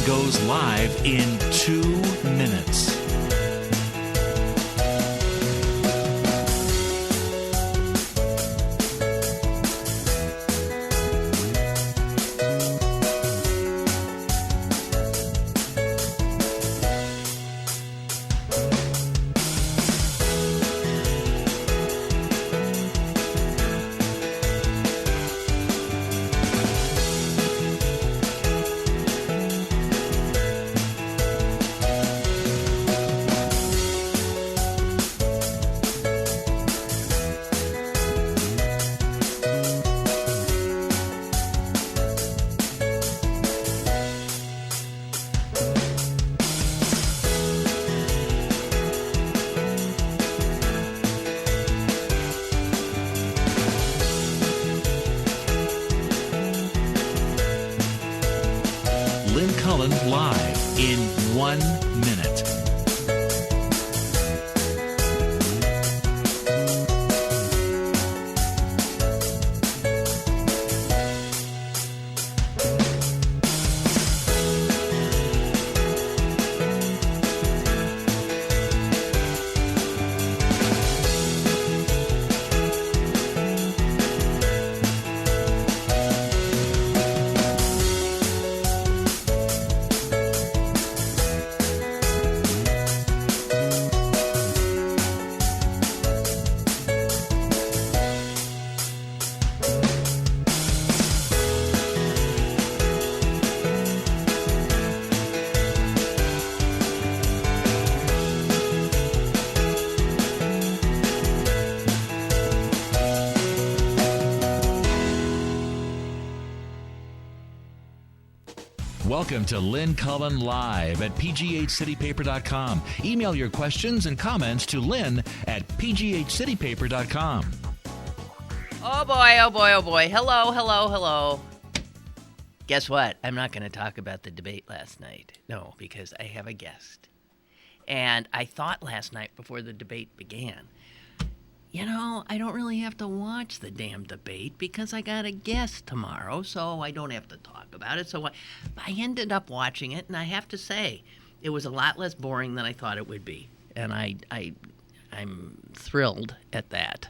Cullen goes live in 2 minutes. Lynn Cullen live in 1 minute. Welcome to Lynn Cullen Live at pghcitypaper.com. Email your questions and comments to Lynn at pghcitypaper.com. Oh boy, oh boy, oh boy. Hello, hello, hello. Guess what? I'm not going to talk about the debate last night. No, because I have a guest. And I thought last night before the debate began, you know, I don't really have to watch the damn debate because I got a guest tomorrow, so I don't have to talk about it. So I ended up watching it, and I have to say, it was a lot less boring than I thought it would be. And I'm thrilled at that.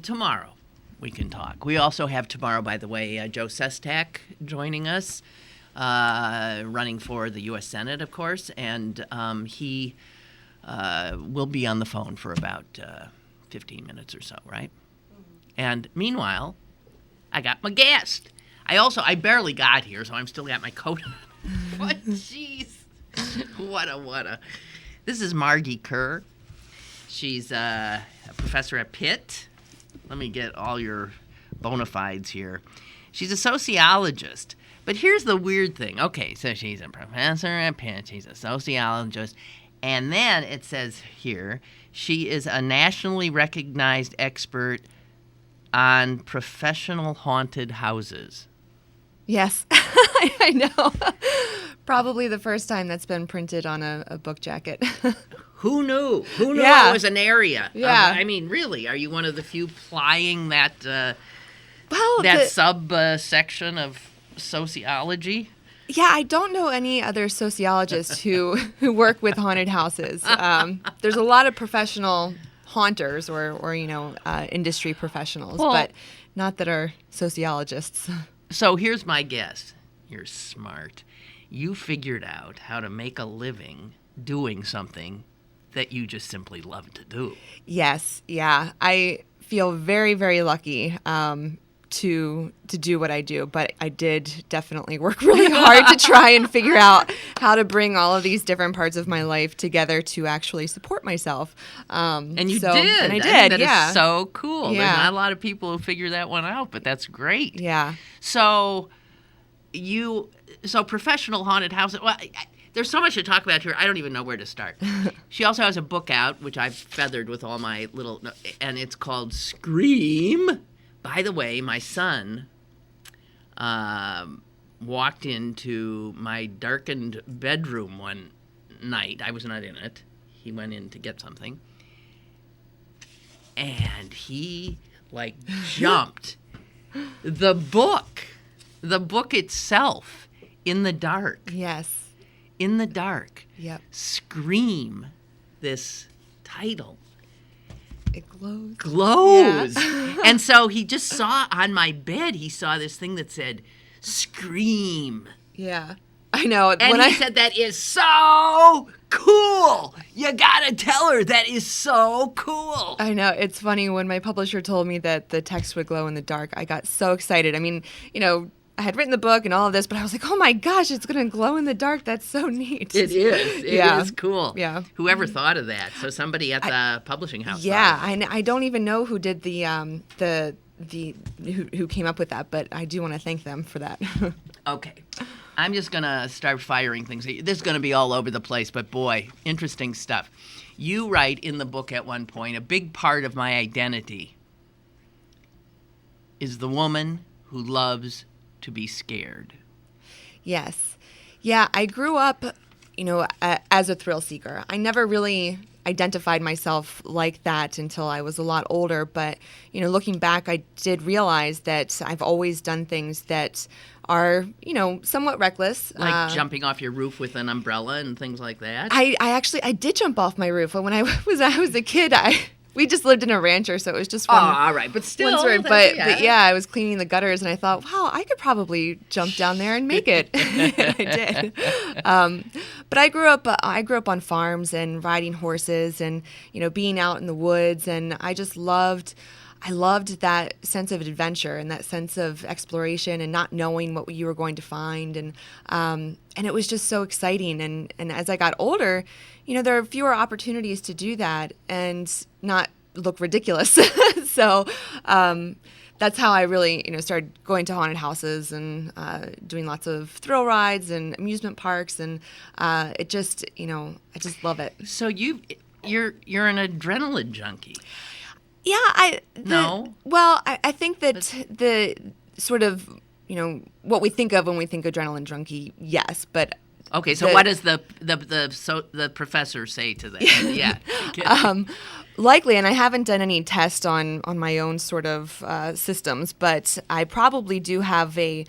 Tomorrow we can talk. We also have tomorrow, by the way, Joe Sestak joining us, running for the U.S. Senate, of course, and he will be on the phone for about 15 minutes or so, right? And meanwhile, I got my guest. I barely got here, so I'm still got my coat on. What? Jeez. What a. This is Margee Kerr. She's a professor at Pitt. Let me get all your bona fides here. She's a sociologist. But here's the weird thing. Okay, so she's a professor at Pitt. She's a sociologist. And then it says here, she is a nationally recognized expert on professional haunted houses. Yes, I know. Probably the first time that's been printed on a book jacket. Who knew? Who knew Yeah. it was an area? Yeah. I mean, really, are you one of the few plying that Well, subsection of sociology? Yeah, I don't know any other sociologists who work with haunted houses. There's a lot of professional haunters or industry professionals, but not that are sociologists. So here's my guess. You're smart. You figured out how to make a living doing something that you just simply love to do. Yes, yeah. I feel very, very lucky to do what I do, but I did definitely work really hard to try and figure out how to bring all of these different parts of my life together to actually support myself. And you did. And I did, I think that yeah. is so cool. Yeah. There's not a lot of people who figure that one out, but that's great. Yeah. So professional haunted houses. Well, there's so much to talk about here. I don't even know where to start. She also has a book out, which I've feathered with all my little, and it's called Scream. By the way, my son walked into my darkened bedroom one night. I was not in it. He went in to get something. And he, jumped. The book itself In the dark. Yes. In the dark. Yep. Scream, this title. It glows. Glows. Yeah. And so he just saw on my bed, he saw this thing that said, Scream. Yeah. I know. And he said, that is so cool. You gotta tell her that is so cool. I know. It's funny, when my publisher told me that the text would glow in the dark, I got so excited. I mean, I had written the book and all of this, but I was like, oh my gosh, it's going to glow in the dark. That's so neat. It is. It is cool. Yeah. Whoever thought of that? So somebody at the publishing house. Yeah. I don't even know who did who came up with that, but I do want to thank them for that. Okay. I'm just going to start firing things. This is going to be all over the place, but boy, interesting stuff. You write in the book at one point, a big part of my identity is the woman who loves to be scared. Yes. Yeah, I grew up, as a thrill seeker. I never really identified myself like that until I was a lot older. But, looking back, I did realize that I've always done things that are, somewhat reckless. Like jumping off your roof with an umbrella and things like that? I did jump off my roof. When I was a kid, we just lived in a rancher, so it was just one. Oh, all right, but still. But yeah, I was cleaning the gutters, and I thought, wow, I could probably jump down there and make it. And I did. But I grew up on farms and riding horses, and being out in the woods, and I loved that sense of adventure and that sense of exploration and not knowing what you were going to find, and it was just so exciting. And as I got older, there are fewer opportunities to do that and not look ridiculous. So that's how I really, started going to haunted houses and doing lots of thrill rides and amusement parks, and it just, I just love it. So you're an adrenaline junkie. Yeah, No. Well, I think that the sort of, what we think of when we think adrenaline junkie, yes, but. Okay, so what does the professor say to that? Yeah. Likely, and I haven't done any tests on my own sort of systems, but I probably do have a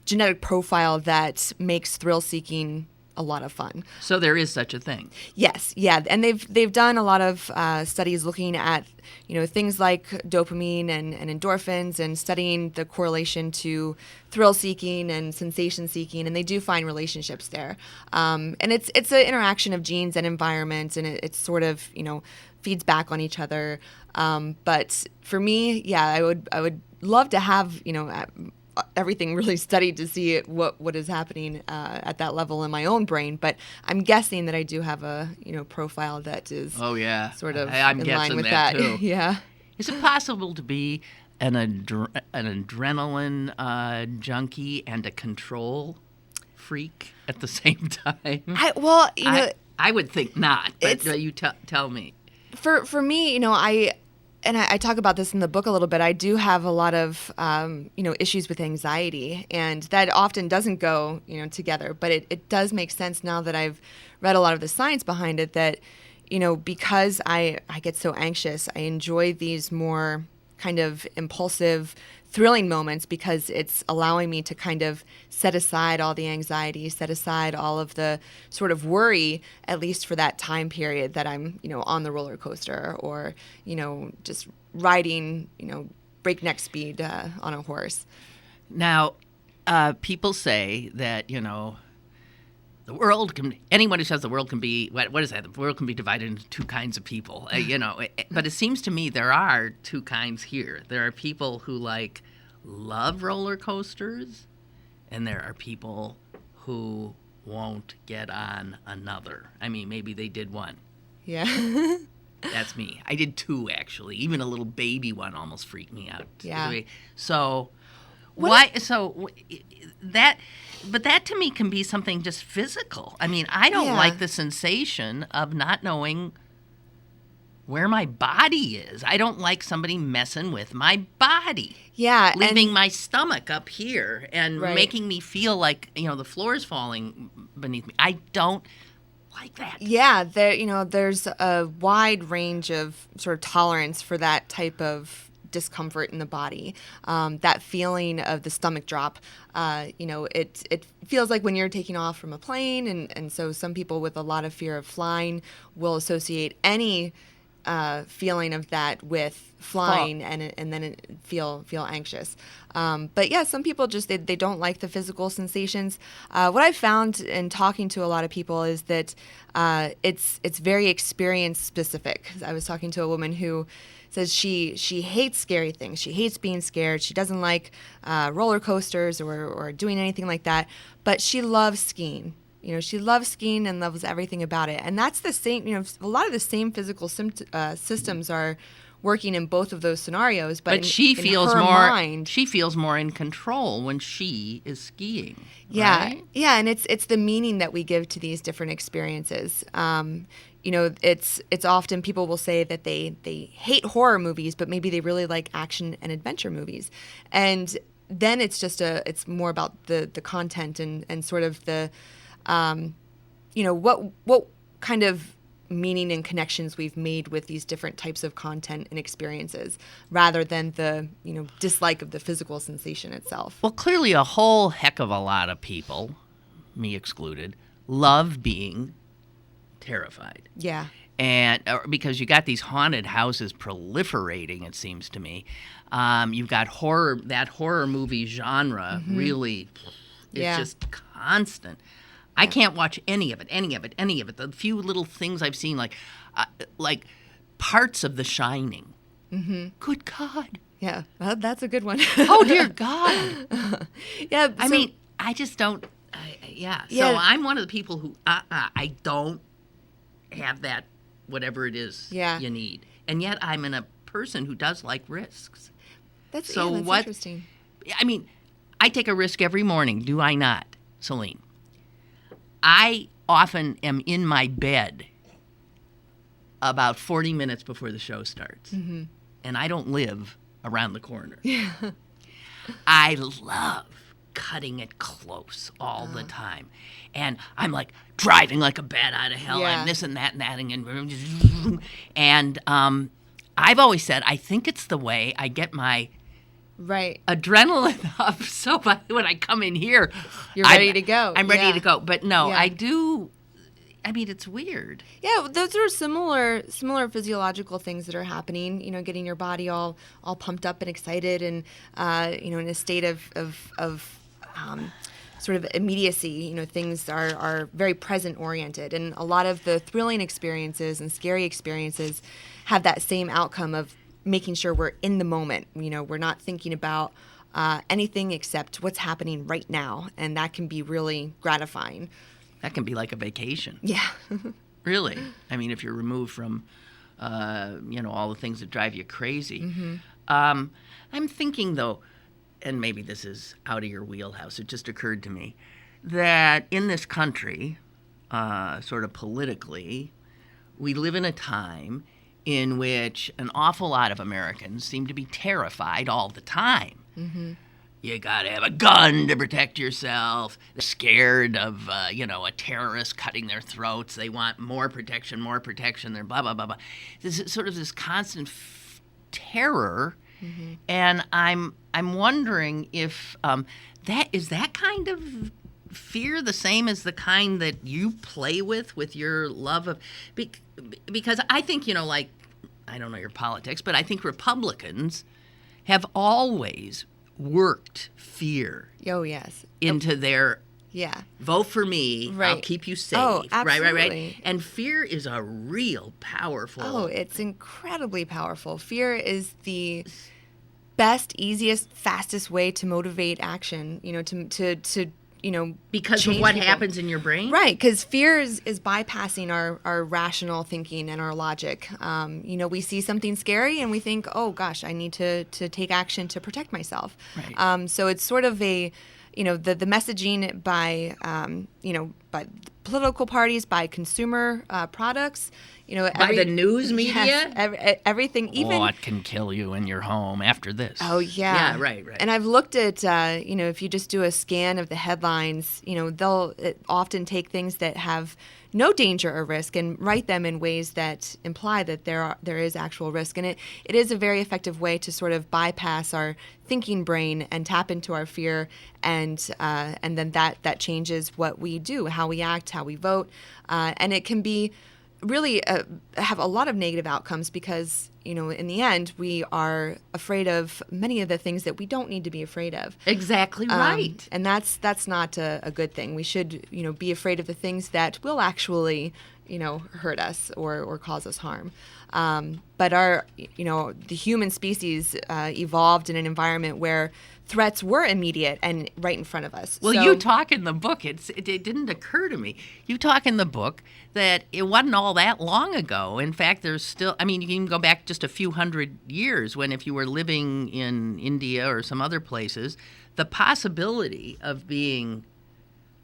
genetic profile that makes thrill seeking a lot of fun. So there is such a thing. Yes, yeah, and they've done a lot of studies looking at things like dopamine and endorphins, and studying the correlation to thrill seeking and sensation seeking, and they do find relationships there. And it's an interaction of genes and environment, and it's sort of feeds back on each other. But for me, yeah, I would love to have everything really studied to see what is happening at that level in my own brain, but I'm guessing that I do have a profile that is sort of I'm in guessing line with that that. too. Yeah. Is it possible to be an adrenaline junkie and a control freak at the same time? I would think not, but you tell me. For me, I talk about this in the book a little bit. I do have a lot of, issues with anxiety, and that often doesn't go, together. But it does make sense now that I've read a lot of the science behind it that, because I get so anxious, I enjoy these more kind of impulsive, thrilling moments, because it's allowing me to kind of set aside all the anxiety, set aside all of the sort of worry, at least for that time period that I'm, on the roller coaster, or, just riding, breakneck speed on a horse. Now, people say that, the world anyone who says the world can be, what is that? The world can be divided into two kinds of people, but it seems to me there are two kinds here. There are people who love roller coasters, and there are people who won't get on another. I mean, maybe they did one. Yeah. That's me. I did two, actually. Even a little baby one almost freaked me out. Yeah. So why? So that. But that to me can be something just physical. I mean, I don't like the sensation of not knowing where my body is. I don't like somebody messing with my body. Yeah. Leaving my stomach up here and making me feel like, the floor is falling beneath me. I don't like that. Yeah. There's a wide range of sort of tolerance for that type of discomfort in the body, that feeling of the stomach drop. It feels like when you're taking off from a plane, and so some people with a lot of fear of flying will associate any feeling of that with flying, and then feel anxious. But yeah, some people just they don't like the physical sensations. What I've found in talking to a lot of people is that it's very experience specific. I was talking to a woman who says she hates scary things. She hates being scared. She doesn't like roller coasters or doing anything like that. But she loves skiing. She loves skiing and loves everything about it. And that's the same, a lot of the same physical systems are working in both of those scenarios. But she feels in her more. mind, she feels more in control when she is skiing. Yeah, right? yeah, and it's the meaning that we give to these different experiences. It's often people will say that they hate horror movies, but maybe they really like action and adventure movies, and then it's more about the content and sort of the what kind of meaning and connections we've made with these different types of content and experiences, rather than the dislike of the physical sensation itself. Well, clearly a whole heck of a lot of people, me excluded, love being terrified. Yeah. And because you got these haunted houses proliferating, it seems to me. You've got that horror movie genre really, it's just constant. I can't watch any of it. The few little things I've seen, like parts of The Shining. Mm-hmm. Good God. Yeah, well, that's a good one. Oh, dear God. Yeah. I mean, I just don't, So I'm one of the people who, I don't have that, whatever it is you need. And yet I'm a person who does like risks. That's interesting. I mean, I take a risk every morning, do I not, Celine? I often am in my bed about 40 minutes before the show starts. Mm-hmm. And I don't live around the corner. Yeah. I love cutting it close all the time. And I'm like driving like a bat out of hell and this and that and that. And I've always said, I think it's the way I get my adrenaline up, so when I come in here, you're ready to go. I'm ready to go. But no, I do. I mean, it's weird. Yeah, those are similar physiological things that are happening. Getting your body all pumped up and excited, and in a state of sort of immediacy. Things are very present oriented, and a lot of the thrilling experiences and scary experiences have that same outcome of making sure we're in the moment. We're not thinking about anything except what's happening right now, and that can be really gratifying. That can be like a vacation. Yeah. Really. I mean, if you're removed from, all the things that drive you crazy. Mm-hmm. I'm thinking, though, and maybe this is out of your wheelhouse, it just occurred to me, that in this country, sort of politically, we live in a time in which an awful lot of Americans seem to be terrified all the time. Mm-hmm. You got to have a gun to protect yourself. They're scared of, a terrorist cutting their throats. They want more protection. They're blah, blah, blah, blah. This is sort of this constant terror. Mm-hmm. And I'm wondering if that kind of fear the same as the kind that you play with your love of... Because I think, I don't know your politics, but I think Republicans have always worked fear into their vote for me, I'll keep you safe. Oh, absolutely. Right. And fear is a real powerful... Oh, it's incredibly powerful. Fear is the best, easiest, fastest way to motivate action, to because of what happens in your brain? Right, because fear is bypassing our rational thinking and our logic. We see something scary and we think, oh gosh, I need to take action to protect myself. Right. So it's sort of the messaging by political parties, by consumer products, by the news media, yes, everything. Even what can kill you in your home after this? Oh yeah, yeah, right. And I've looked at if you just do a scan of the headlines, they'll often take things that have no danger or risk and write them in ways that imply that there is actual risk. And it is a very effective way to sort of bypass our thinking brain and tap into our fear, and then that changes what we do, how we act, how we vote, and it can be really have a lot of negative outcomes because, in the end, we are afraid of many of the things that we don't need to be afraid of. Exactly right. And that's not a good thing. We should, be afraid of the things that will actually, hurt us or cause us harm. But the human species evolved in an environment where threats were immediate and right in front of us. Well, you talk in the book, it didn't occur to me. You talk in the book that it wasn't all that long ago. In fact, there's still, you can even go back just a few hundred years when if you were living in India or some other places, the possibility of being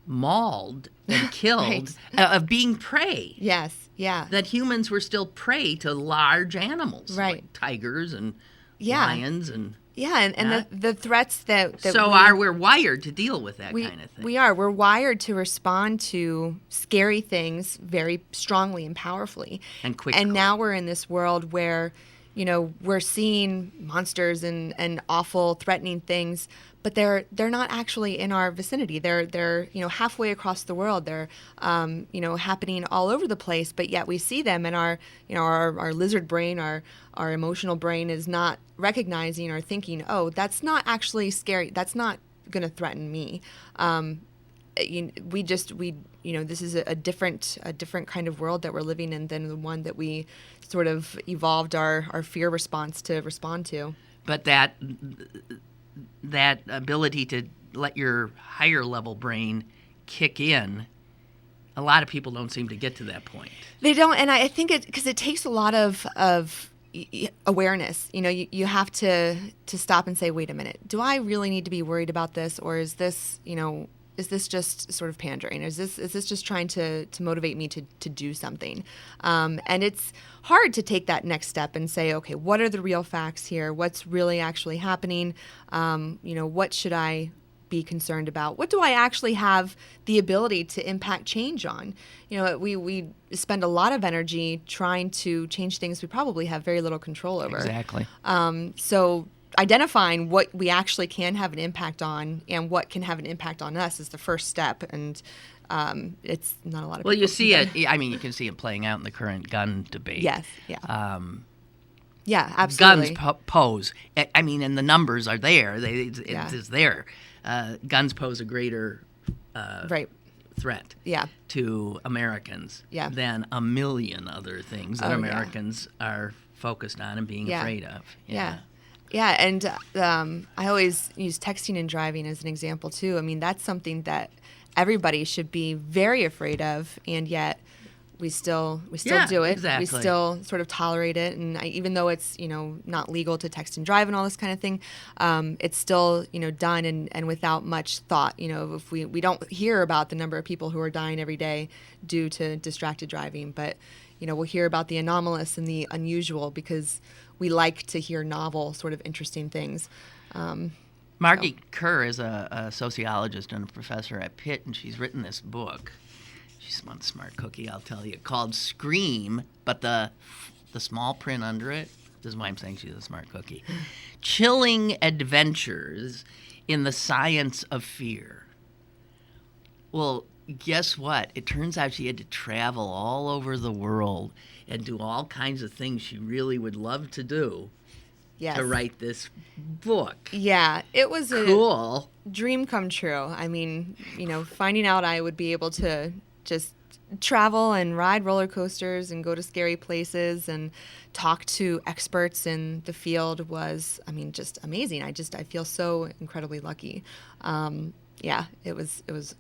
mauled and killed, right. Of being prey. Yes, yeah. That humans were still prey to large animals, right. like tigers and lions and... Yeah, and the threats that so we're wired to deal with that kind of thing. We're wired to respond to scary things very strongly and powerfully. And quickly. And now we're in this world where, we're seeing monsters and awful, threatening things, but they're not actually in our vicinity. They're halfway across the world. They're happening all over the place, but yet we see them, and our lizard brain, our emotional brain is not recognizing or thinking, oh, that's not actually scary. That's not going to threaten me. This is a different kind of world that we're living in than the one that we sort of evolved our fear response to respond to. But that ability to let your higher level brain kick in, a lot of people don't seem to get to that point. They don't, and I think because it takes a lot of awareness. You have to stop and say, wait a minute, do I really need to be worried about this, or is this just sort of pandering? Is this just trying to motivate me to do something? And it's hard to take that next step and say, okay, what are the real facts here? What's really actually happening? What should I be concerned about? What do I actually have the ability to impact change on? We spend a lot of energy trying to change things we probably have very little control over. Exactly. So identifying what we actually can have an impact on and what can have an impact on us is the first step, and it's not a lot of well, people you see can it. You can see it playing out in the current gun debate. Yes, yeah. Yeah, absolutely. Guns pose. And the numbers are there. It's there. Guns pose a greater right. threat Yeah. to Americans than a million other things that Americans are focused on and being afraid of. Yeah. Yeah, and I always use texting and driving as an example, too. That's something that everybody should be very afraid of, and yet we still do it. Exactly. We still sort of tolerate it, and even though it's not legal to text and drive and all this kind of thing, it's still done and without much thought. If we don't hear about the number of people who are dying every day due to distracted driving, but we'll hear about the anomalous and the unusual because we like to hear novel, sort of interesting things. Margee Kerr is a sociologist and a professor at Pitt, and she's written this book. She's one smart cookie, I'll tell you, called Scream, but the small print under it, this is why I'm saying she's a smart cookie, Chilling Adventures in the Science of Fear. Well, guess what? It turns out she had to travel all over the world and do all kinds of things she really would love to do to write this book. Yeah, it was cool. A dream come true. Finding out I would be able to just travel and ride roller coasters and go to scary places and talk to experts in the field was, just amazing. I feel so incredibly lucky. It was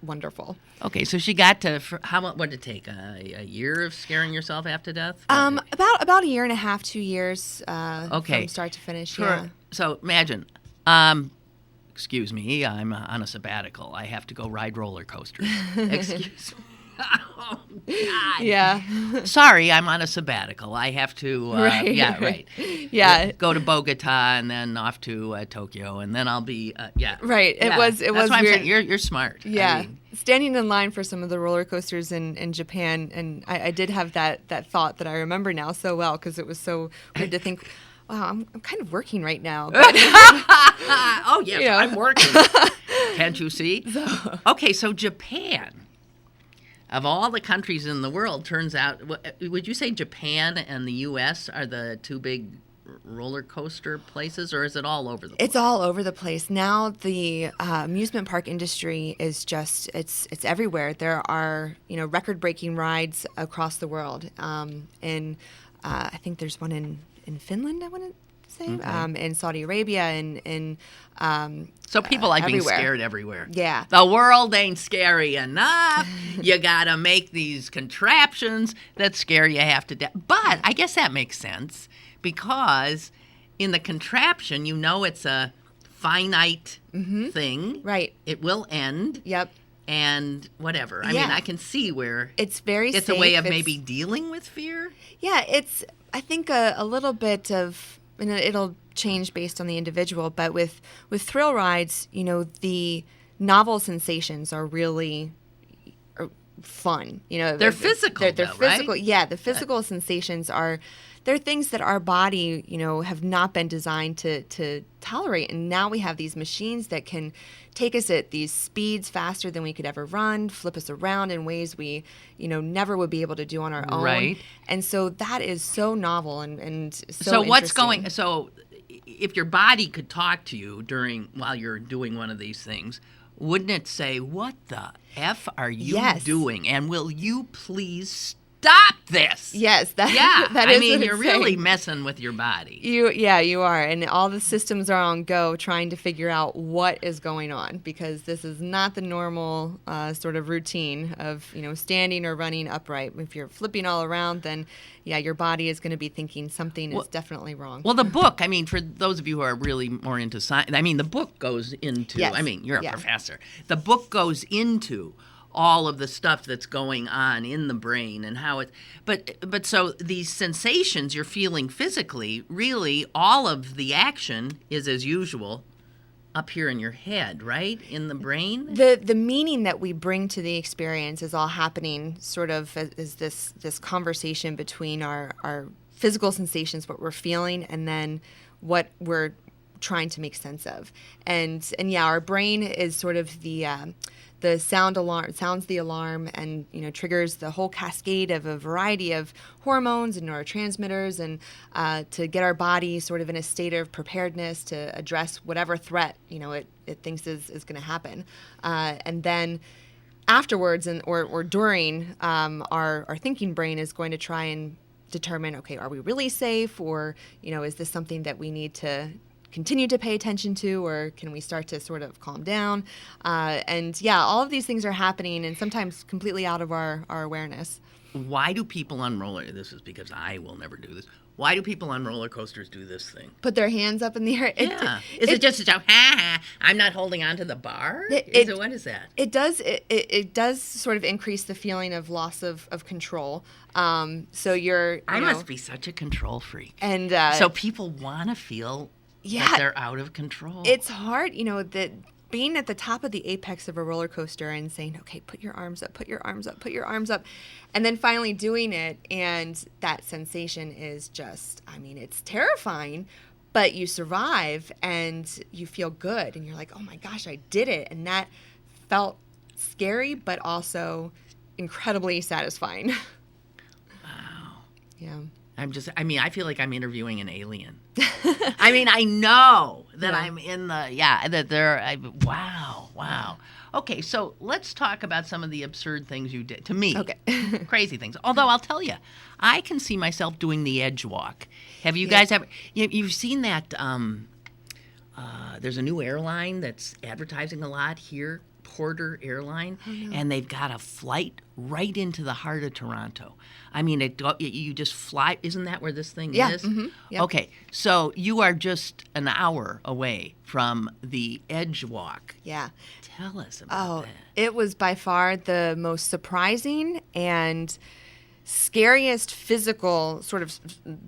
wonderful. Okay, so she got to what did it take? A year of scaring yourself half to death? About a year and a half, 2 years. From start to finish. Yeah. So imagine. Excuse me, I'm on a sabbatical. I have to go ride roller coasters. Excuse me. Oh, God. Yeah. Sorry, I'm on a sabbatical. I have to, Yeah. Go to Bogota and then off to Tokyo, and then I'll be, Right. It Yeah. was That's why I'm weird. saying you're smart. Yeah. I mean, Standing in line for some of the roller coasters in Japan, and I did have that thought that I remember now so well, because it was so weird to think, wow, I'm kind of working right now. But, oh, yes, You know. I'm working. Can't you see? Okay, so Japan, of all the countries in the world, turns out, would you say Japan and the U.S. are the two big roller coaster places, or is it all over the place? It's all over the place. Now the amusement park industry is just, it's everywhere. There are, record-breaking rides across the world. And I think there's one in Finland, I want to say, in Saudi Arabia, and so people like being everywhere. scared everywhere. Yeah. The world ain't scary enough. You got to make these contraptions that scare you half to death. But I guess that makes sense, because in the contraption, it's a finite thing. Right. It will end. Yep. And whatever. I mean, I can see where it's very it's safe. a way of maybe dealing with fear. Yeah, it's, I think, a little bit of, and it'll change based on the individual, but with thrill rides, the novel sensations are really fun. They're physical, They're though, physical. right? Yeah, the physical sensations are, they're things that our body, have not been designed to tolerate. And now we have these machines that can take us at these speeds faster than we could ever run, flip us around in ways we, never would be able to do on our own. Right. And so that is so novel and so what's interesting. going? So if your body could talk to you while you're doing one of these things, wouldn't it say, "What the F are you doing? And will you please stop this?" Yes, that is I mean, what you're it's really saying. messing with your body. You are, and all the systems are on go trying to figure out what is going on, because this is not the normal sort of routine of standing or running upright. If you're flipping all around, then your body is going to be thinking something is definitely wrong. Well, the book, I mean, for those of you who are really more into science, I mean, the book goes into, Yes. I mean, you're a professor. The book goes into all of the stuff that's going on in the brain and how it, but so these sensations you're feeling physically, really all of the action is as usual up here in your head, right? In the brain? The meaning that we bring to the experience is all happening sort of as this conversation between our physical sensations, what we're feeling, and then what we're trying to make sense of. And our brain is sort of the sound alarm, sounds the alarm, and triggers the whole cascade of a variety of hormones and neurotransmitters, and to get our body sort of in a state of preparedness to address whatever threat it thinks is going to happen, and then afterwards or during, our thinking brain is going to try and determine, okay, are we really safe, or is this something that we need to continue to pay attention to, or can we start to sort of calm down? All of these things are happening, and sometimes completely out of our awareness. Why do people on this is because I will never do this. Why do people on roller coasters do this thing? Put their hands up in the air. Is it just I'm not holding on to the bar? What is that? It does sort of increase the feeling of loss of control. So you're. I must be such a control freak. And so people want to feel that they're out of control. It's hard, that being at the top of the apex of a roller coaster and saying, okay, put your arms up, put your arms up, put your arms up, and then finally doing it, and that sensation is just, it's terrifying, but you survive and you feel good, and you're like, oh my gosh, I did it, and that felt scary, but also incredibly satisfying. Wow. Yeah. I feel like I'm interviewing an alien. I know that I'm in wow. Okay, so let's talk about some of the absurd things you did. To me, okay. Crazy things. Although I'll tell you, I can see myself doing the edge walk. Have you guys ever, you've seen that, there's a new airline that's advertising a lot here Porter airline, and they've got a flight right into the heart of Toronto. I mean, you just fly. Isn't that where this thing is? Mm-hmm. Yep. Okay, so you are just an hour away from the Edge Walk. Yeah. Tell us about that. It was by far the most surprising and scariest physical, sort of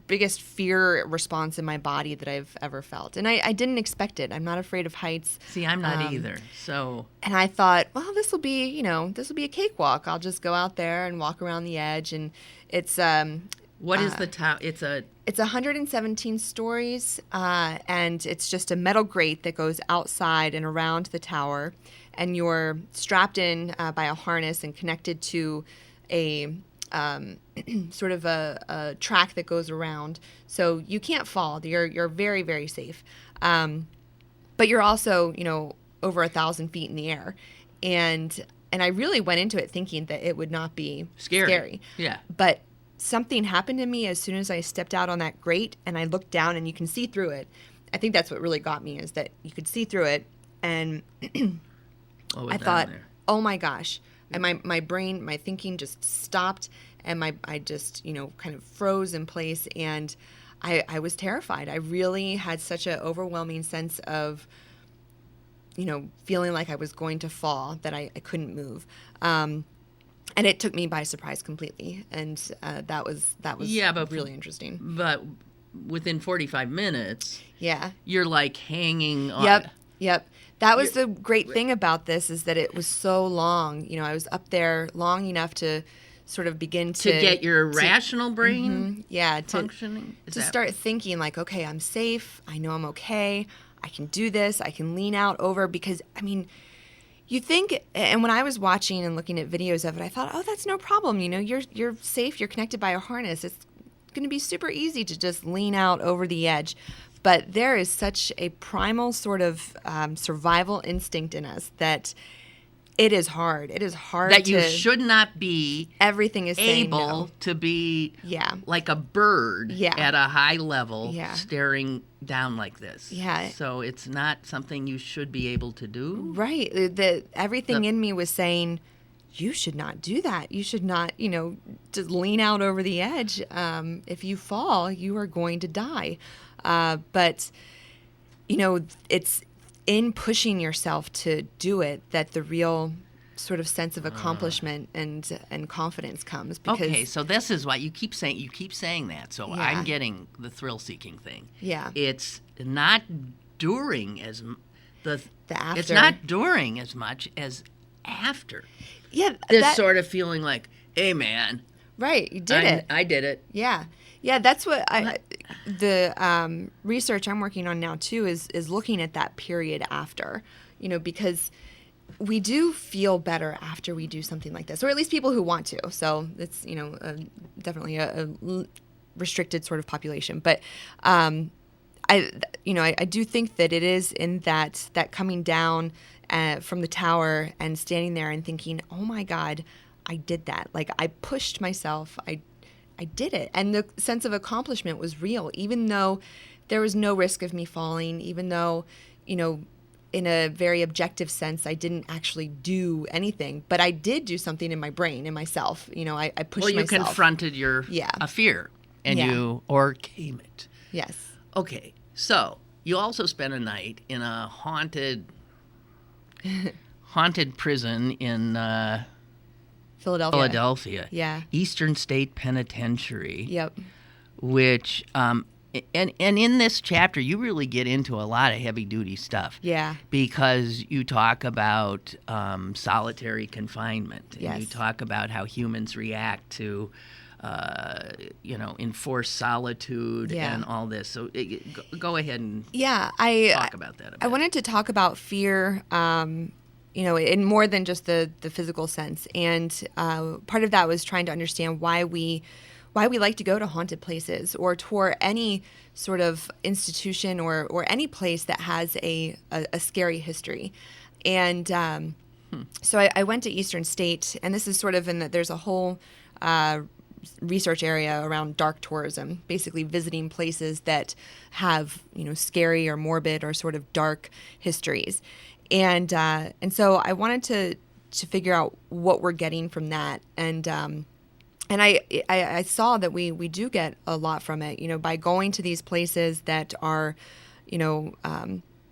biggest fear response in my body that I've ever felt. And I didn't expect it. I'm not afraid of heights. See, I'm not either. So. And I thought, well, this will be a cakewalk. I'll just go out there and walk around the edge. And it's what is the tower? It's 117 stories, and it's just a metal grate that goes outside and around the tower, and you're strapped in by a harness and connected to a sort of a track that goes around, so you can't fall. You're very, very safe, but you're also over 1,000 feet in the air, and I really went into it thinking that it would not be scary. Yeah, but something happened to me as soon as I stepped out on that grate and I looked down and you can see through it. I think that's what really got me, is that you could see through it, and I thought, oh my gosh. And my brain, my thinking just stopped, and I just, kind of froze in place, and I was terrified. I really had such an overwhelming sense of, feeling like I was going to fall, that I couldn't move. And it took me by surprise completely, and that was really interesting. But within 45 minutes, yeah, you're like hanging on. Yep. That was the great thing about this, is that it was so long. I was up there long enough to sort of begin to get your rational brain functioning. To start thinking like, okay, I'm safe. I know I'm okay. I can do this. I can lean out over, because, you think, and when I was watching and looking at videos of it, I thought, oh, that's no problem. You're safe. You're connected by a harness. It's going to be super easy to just lean out over the edge. But there is such a primal sort of survival instinct in us that it is hard. It is hard that you should not be everything is able to be like a bird at a high level staring down like this. Yeah. So it's not something you should be able to do. Right. Everything in me was saying, you should not do that. You should not, just lean out over the edge. If you fall, you are going to die. But, it's in pushing yourself to do it that the real sort of sense of accomplishment and confidence comes. Because, okay, so this is why you keep saying that. So I'm getting the thrill-seeking thing. Yeah. It's not during as the after. It's not during as much as after. Yeah. This sort of feeling like, hey, man. Right, you did it. I did it. Yeah. Yeah, that's what the research I'm working on now too is looking at that period after, because we do feel better after we do something like this, or at least people who want to. So it's definitely a restricted sort of population, but I do think that it is in that coming down from the tower and standing there and thinking, oh my God, I did that. Like, I pushed myself. I did it. And the sense of accomplishment was real, even though there was no risk of me falling, even though, in a very objective sense, I didn't actually do anything. But I did do something in my brain, in myself. I pushed myself. Well, you confronted your a fear, and you overcame it. Yes. Okay. So you also spent a night in a haunted prison in Philadelphia. Yeah. Eastern State Penitentiary. Yep. Which, and in this chapter, you really get into a lot of heavy-duty stuff. Yeah. Because you talk about solitary confinement. And Yes. you talk about how humans react to, enforced solitude and all this. So go ahead and talk about that a bit. I wanted to talk about fear, in more than just the physical sense. And part of that was trying to understand why we like to go to haunted places or toward any sort of institution or any place that has a scary history. And so I went to Eastern State, and this is sort of in that there's a whole research area around dark tourism, basically visiting places that have, scary or morbid or sort of dark histories. And so I wanted to figure out what we're getting from that. And I saw that we do get a lot from it, by going to these places that are,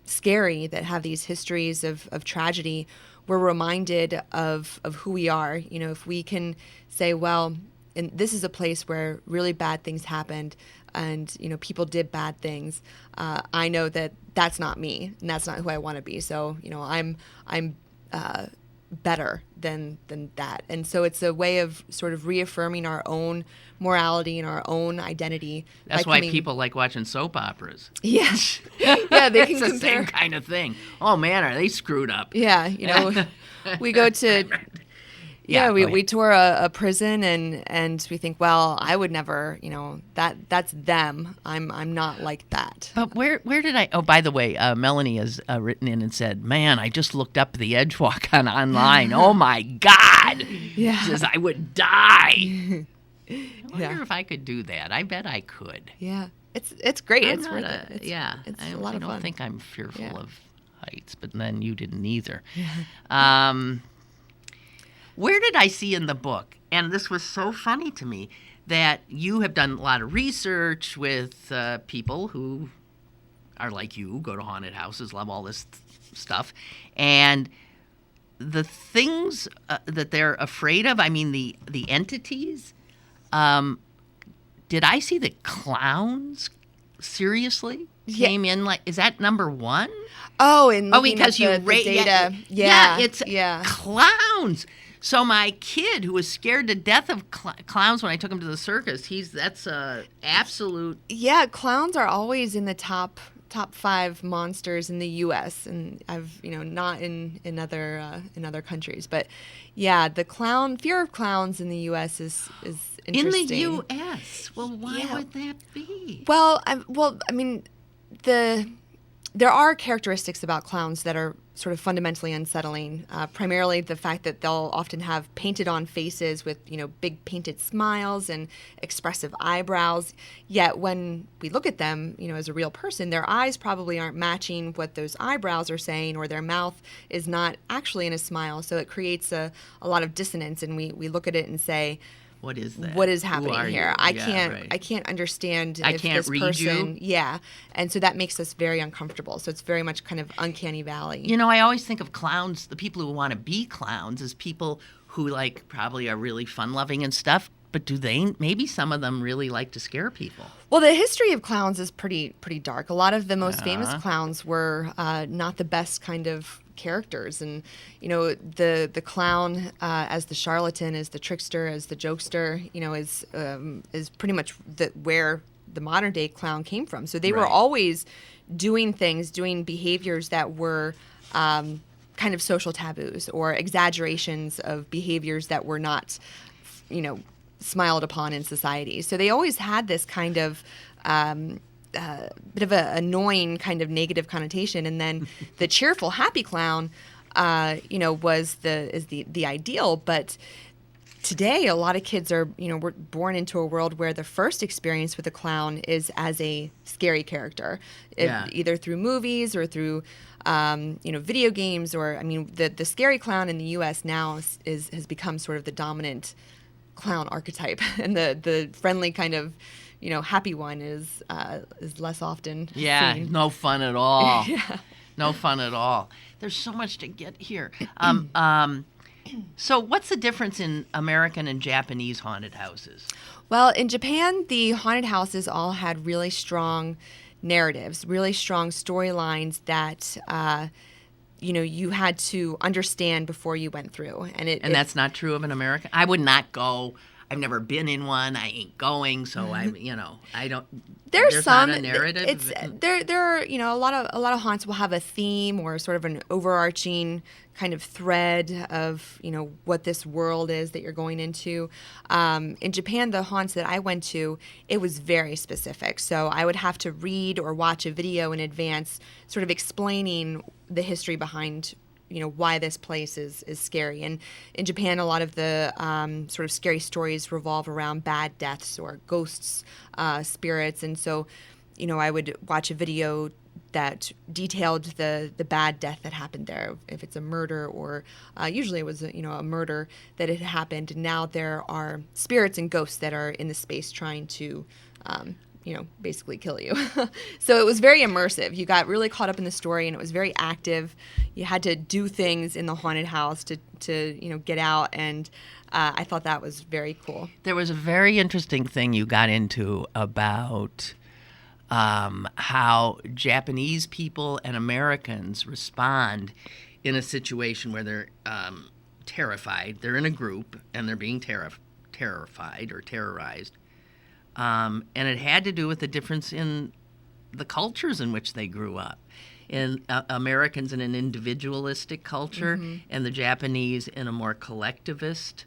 scary, that have these histories of tragedy. We're reminded of who we are. If we can say, well, and this is a place where really bad things happened and, people did bad things. I know that that's not me and that's not who I want to be. So, I'm better than that. And so it's a way of sort of reaffirming our own morality and our own identity. That's why people like watching soap operas. Yeah. Yeah, they can it's the compare. same kind of thing. Oh, man, are they screwed up? Yeah, we go to... Yeah, we tour a prison and we think, well, I would never, that's them. I'm not like that. But where did I? Oh, by the way, Melanie has written in and said, "Man, I just looked up the Edgewalk online. Oh my God!" Yeah, she says I would die. I wonder if I could do that. I bet I could. Yeah, it's great. It's worth it. It's I a lot of fun. I don't think I'm fearful of heights, but then you didn't either. Yeah. Where did I see in the book, and this was so funny to me, that you have done a lot of research with people who are like you, go to haunted houses, love all this stuff, and the things that they're afraid of, I mean the entities, did I see that clowns, seriously, came in, like, is that number one? Oh, and because you the data. It's clowns. So my kid, who was scared to death of clowns when I took him to the circus, that's absolute. Yeah, clowns are always in the top 5 monsters in the U.S. and I've not in other countries, but yeah, the fear of clowns in the U.S. is interesting. In the U.S. Well, why would that be? Well, I mean, there are characteristics about clowns that are sort of fundamentally unsettling, primarily the fact that they'll often have painted on faces with, big painted smiles and expressive eyebrows. Yet when we look at them, as a real person, their eyes probably aren't matching what those eyebrows are saying, or their mouth is not actually in a smile. So it creates a lot of dissonance, and we look at it and say, what is that? What is happening here? I right. can't understand I if can't this read person. you. Yeah. And so that makes us very uncomfortable. So it's very much kind of uncanny valley. I always think of clowns, the people who want to be clowns, as people who probably are really fun loving and stuff. But maybe some of them really like to scare people? Well, the history of clowns is pretty dark. A lot of the most famous clowns were not the best kind of characters, and the clown as the charlatan, as the trickster, as the jokester, is pretty much where the modern day clown came from. So they were always doing behaviors that were kind of social taboos or exaggerations of behaviors that were not, smiled upon in society. So they always had this kind of bit of an annoying kind of negative connotation, and then the cheerful, happy clown, is the ideal. But today, a lot of kids are, we're born into a world where the first experience with a clown is as a scary character, either through movies or through video games, or the scary clown in the U.S. now has become sort of the dominant clown archetype, and the friendly kind of happy one is less often seen. No fun at all. No fun at all. There's so much to get here. So what's the difference in American and Japanese haunted houses? Well, in Japan, the haunted houses all had really strong narratives, really strong storylines that you had to understand before you went through. And that's not true of an American? I would not go. I've never been in one. I ain't going, so I don't. There's some not a narrative. There are a lot of haunts will have a theme or sort of an overarching kind of thread of what this world is that you're going into. In Japan, the haunts that I went to, it was very specific. So I would have to read or watch a video in advance, sort of explaining the history behind why this place is scary. And in Japan, a lot of the sort of scary stories revolve around bad deaths or ghosts, spirits. And so, I would watch a video that detailed the bad death that happened there, if it's a murder or usually it was a murder that had happened. And now there are spirits and ghosts that are in the space trying to basically kill you. So it was very immersive. You got really caught up in the story, and it was very active. You had to do things in the haunted house to get out, and I thought that was very cool. There was a very interesting thing you got into about how Japanese people and Americans respond in a situation where they're terrified. They're in a group, and they're being terrified or terrorized. And it had to do with the difference in the cultures in which they grew up. In Americans in an individualistic culture, and the Japanese in a more collectivist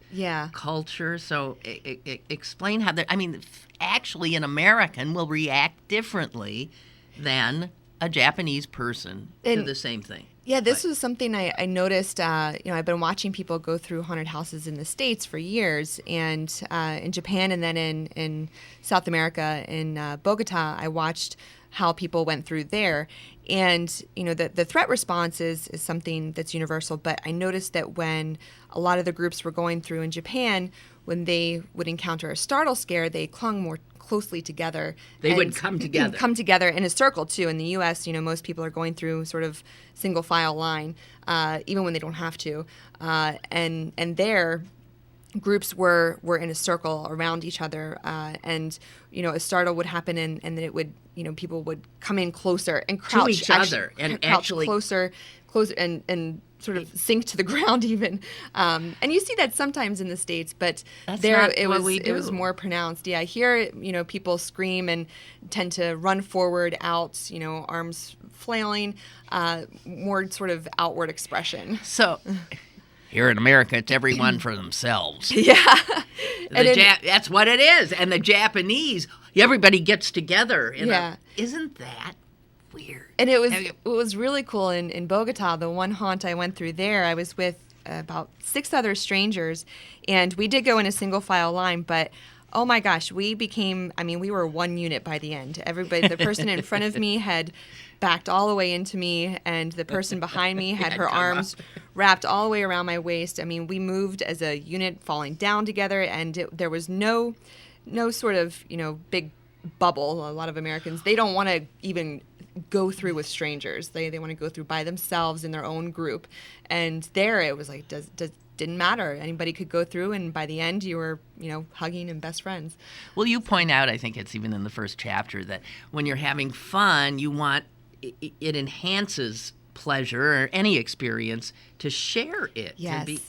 culture. So explain how actually an American will react differently than a Japanese person to the same thing. Yeah, this was something I noticed. I've been watching people go through haunted houses in the States for years, and in Japan, and then in South America, in Bogota, I watched how people went through there. And, the threat response is something that's universal, but I noticed that when a lot of the groups were going through in Japan, when they would encounter a startle scare, they clung more closely together. They would come together. Come together in a circle, too. In the U.S., most people are going through sort of single file line, even when they don't have to. And there, groups were in a circle around each other, and a startle would happen, and then it would, people would come in closer and crouch to each other, and actually closer, and sort of sink to the ground even. And you see that sometimes in the States, but there it was more pronounced. Yeah, here people scream and tend to run forward, out, arms flailing, more sort of outward expression. So. Here in America, it's everyone for themselves. Yeah. That's what it is. And the Japanese, everybody gets together. Isn't that weird? And it was really cool in Bogota. The one haunt I went through there, I was with about 6 other strangers, and we did go in a single file line, but oh my gosh, we were one unit by the end. The person in front of me had backed all the way into me, and the person behind me had her arms wrapped all the way around my waist. We moved as a unit, falling down together, and there was no sort of, big bubble. A lot of Americans, they don't want to even go through with strangers. They want to go through by themselves in their own group. And there it was like, didn't matter. Anybody could go through, and by the end, you were, hugging and best friends. Well, you point out, I think it's even in the first chapter, that when you're having fun, you want it enhances pleasure or any experience to share it,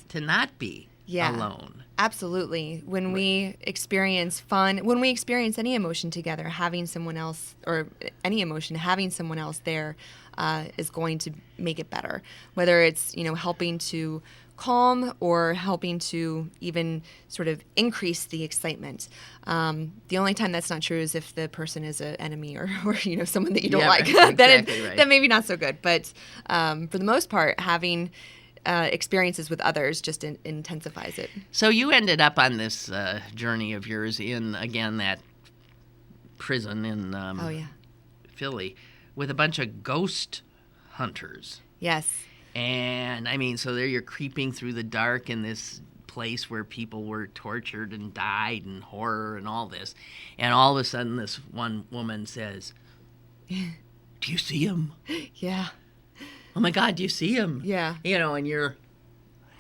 to not be alone. Absolutely. When we experience fun, when we experience any emotion together, having someone else, or any emotion, having someone else there is going to make it better. Whether it's, helping to calm or helping to even sort of increase the excitement. The only time that's not true is if the person is an enemy or someone that you don't like. Right. Then Exactly then maybe not so good. But for the most part, having experiences with others just intensifies it. So you ended up on this journey of yours in, again, that prison in Philly with a bunch of ghost hunters. Yes. And, so there you're creeping through the dark in this place where people were tortured and died and horror and all this. And all of a sudden this one woman says, "Do you see him?" Yeah. "Oh, my God, do you see him?" Yeah. And you're...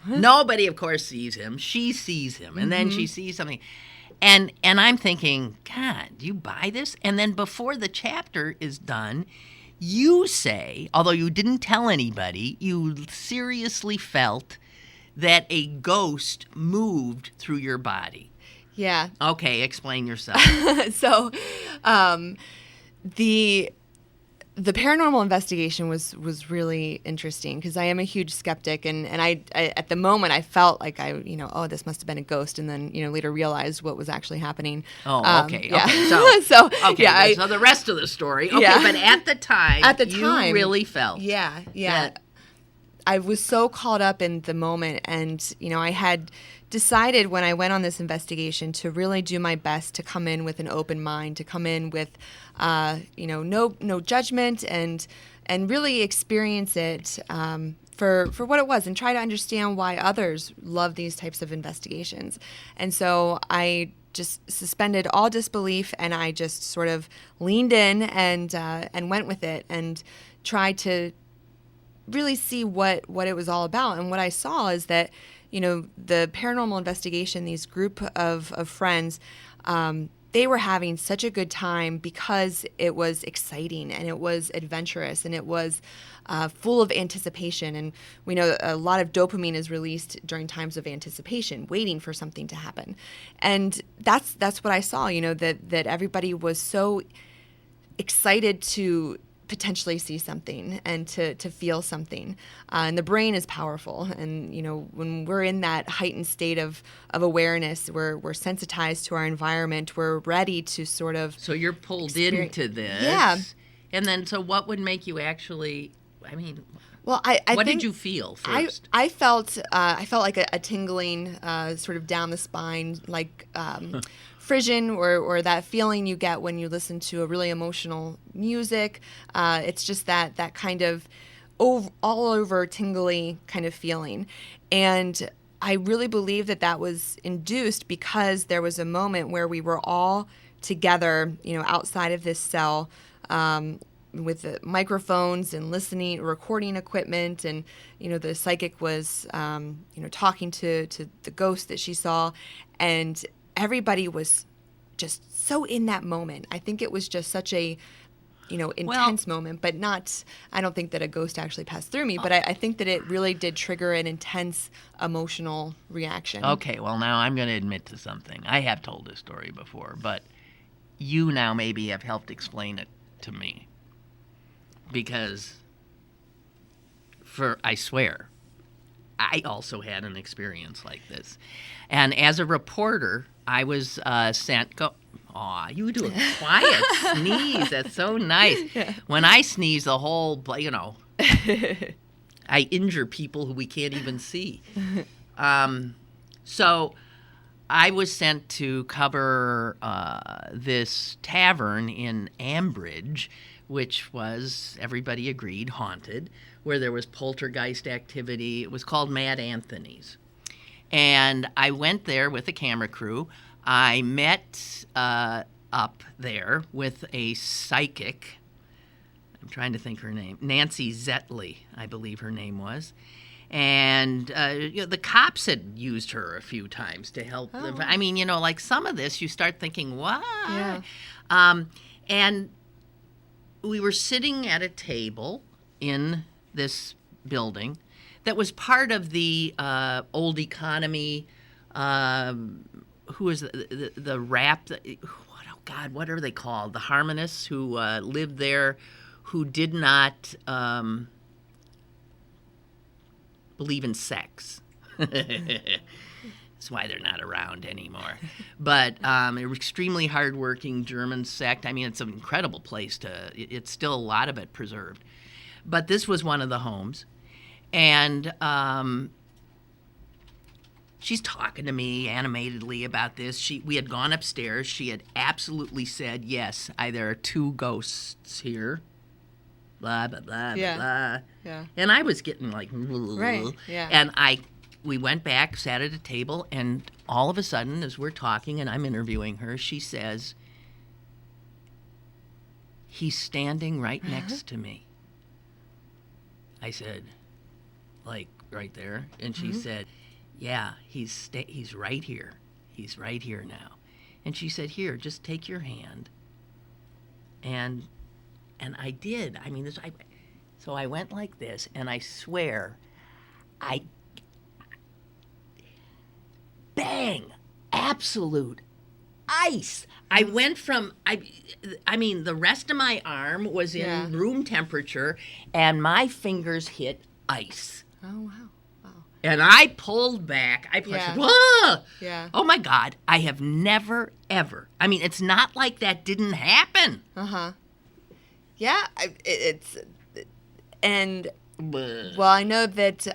Nobody, of course, sees him. She sees him. And then she sees something. And I'm thinking, God, do you buy this? And then before the chapter is done... You say, although you didn't tell anybody, you seriously felt that a ghost moved through your body. Yeah. Okay, explain yourself. So, the paranormal investigation was really interesting because I am a huge skeptic, and I at the moment I felt like this must have been a ghost, and then later realized what was actually happening. Oh, okay. Yeah. Okay. So the rest of the story. Okay, but at the time, you really felt. Yeah. I was so caught up in the moment, and I had decided when I went on this investigation to really do my best to come in with an open mind, to come in with no judgment, and really experience it for what it was, and try to understand why others love these types of investigations. And so I just suspended all disbelief, and I just sort of leaned in and went with it, and tried to really see what it was all about. And what I saw is that, the paranormal investigation, these group of friends, they were having such a good time because it was exciting, and it was adventurous, and it was full of anticipation. And we know a lot of dopamine is released during times of anticipation, waiting for something to happen. And that's what I saw, that everybody was so excited to potentially see something and to feel something. And the brain is powerful. And, when we're in that heightened state of awareness, we're sensitized to our environment, we're ready to sort of... So you're pulled into this. Yeah. And then, so what would make you actually, well, I what think did you feel first? I felt like a tingling sort of down the spine, like frisson, or that feeling you get when you listen to a really emotional music. It's just that kind of all over tingly kind of feeling. And I really believe that was induced because there was a moment where we were all together, outside of this cell, with the microphones and listening, recording equipment, and the psychic was talking to the ghost that she saw, and everybody was just so in that moment. I think it was just such a intense moment, but not. I don't think that a ghost actually passed through me, but I think that it really did trigger an intense emotional reaction. Okay, well, now I'm going to admit to something. I have told this story before, but you now maybe have helped explain it to me. Because, I swear, I also had an experience like this. And as a reporter, I was sent... Aw, you do a quiet sneeze. That's so nice. Yeah. When I sneeze, the whole, I injure people who we can't even see. So I was sent to cover this tavern in Ambridge, which was, everybody agreed, haunted, where there was poltergeist activity. It was called Mad Anthony's. And I went there with a camera crew. I met up there with a psychic. I'm trying to think her name. Nancy Zetley, I believe her name was. And the cops had used her a few times to help them. I mean, like some of this, you start thinking, what? Yeah. And we were sitting at a table in this building that was part of the old economy. Who was the rap? What are they called? The harmonists who lived there, who did not believe in sex. That's why they're not around anymore. But they were extremely hardworking German sect. I mean, it's an incredible place it's still a lot of it preserved. But this was one of the homes. And she's talking to me animatedly about this. We had gone upstairs. She had absolutely said, yes, there are two ghosts here. Blah, blah, blah, yeah. blah. Yeah. And I was getting like, right. Yeah. And we went back, sat at a table, and all of a sudden, as we're talking and I'm interviewing her, she says, he's standing right next to me. I said, like, right there? And she said, yeah, he's right here. He's right here now. And she said, here, just take your hand. And I did. I mean, so I went like this, and I swear, bang, absolute ice. I went from, I mean, the rest of my arm was in room temperature, and my fingers hit ice. Oh, wow. And I pulled back. I pushed. Yeah. Whoa! Yeah. Oh my God! I have never ever. I mean, it's not like that didn't happen. Yeah. And Well, I know that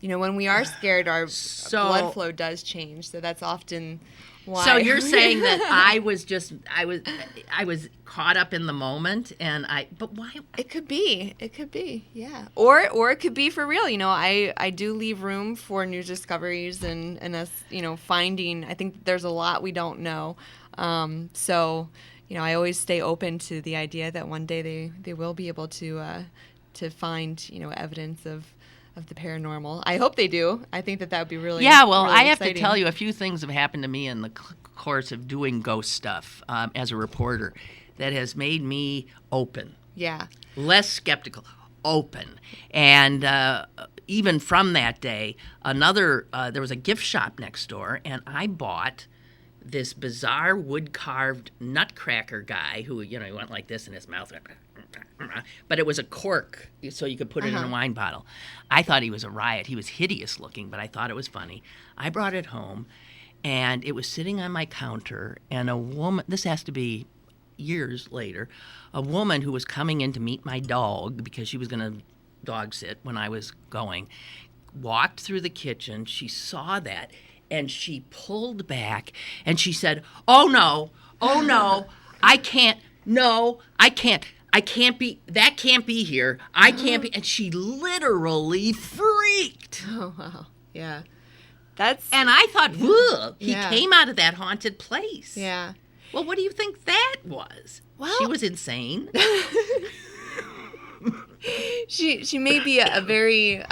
when we are scared, our blood flow does change. So that's often why. So you're saying that I was caught up in the moment, but why? It could be, yeah. Or it could be for real. I do leave room for new discoveries and us, finding. I think there's a lot we don't know. So, I always stay open to the idea that one day they will be able to find, evidence of the paranormal. I hope they do. I think that would be really well, really I have exciting. to tell you, a few things have happened to me in the course of doing ghost stuff as a reporter that has made me open. Yeah. Less skeptical, open. And even from that day, there was a gift shop next door, and I bought this bizarre wood-carved nutcracker guy who, he went like this in his mouth. But it was a cork, so you could put it in a wine bottle. I thought he was a riot. He was hideous looking, but I thought it was funny. I brought it home, and it was sitting on my counter, and a woman, this has to be years later, a woman who was coming in to meet my dog because she was going to dog sit when I was going, walked through the kitchen. She saw that, and she pulled back, and she said, oh, no, I can't be, that can't be here. I can't be. And she literally freaked. Oh, wow. Yeah. And I thought, ugh, he came out of that haunted place. Yeah. Well, what do you think that was? Well, she was insane. She may be a very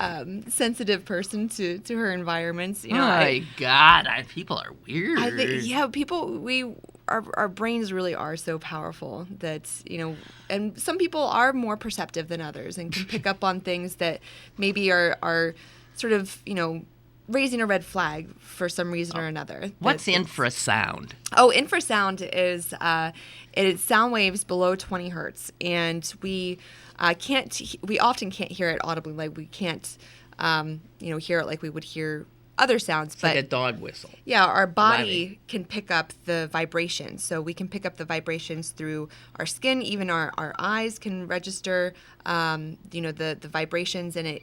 sensitive person to her environments. My God, people are weird. I think, people, our brains really are so powerful that, and some people are more perceptive than others and can pick up on things that maybe are sort of, raising a red flag for some reason or another. What's infrasound? Oh, infrasound is it's sound waves below 20 hertz, and we often can't hear it audibly. Like we can't, hear it like we would hear other sounds. It's like a dog whistle. Yeah, our body can pick up the vibrations. So we can pick up the vibrations through our skin. Even our eyes can register, the vibrations, and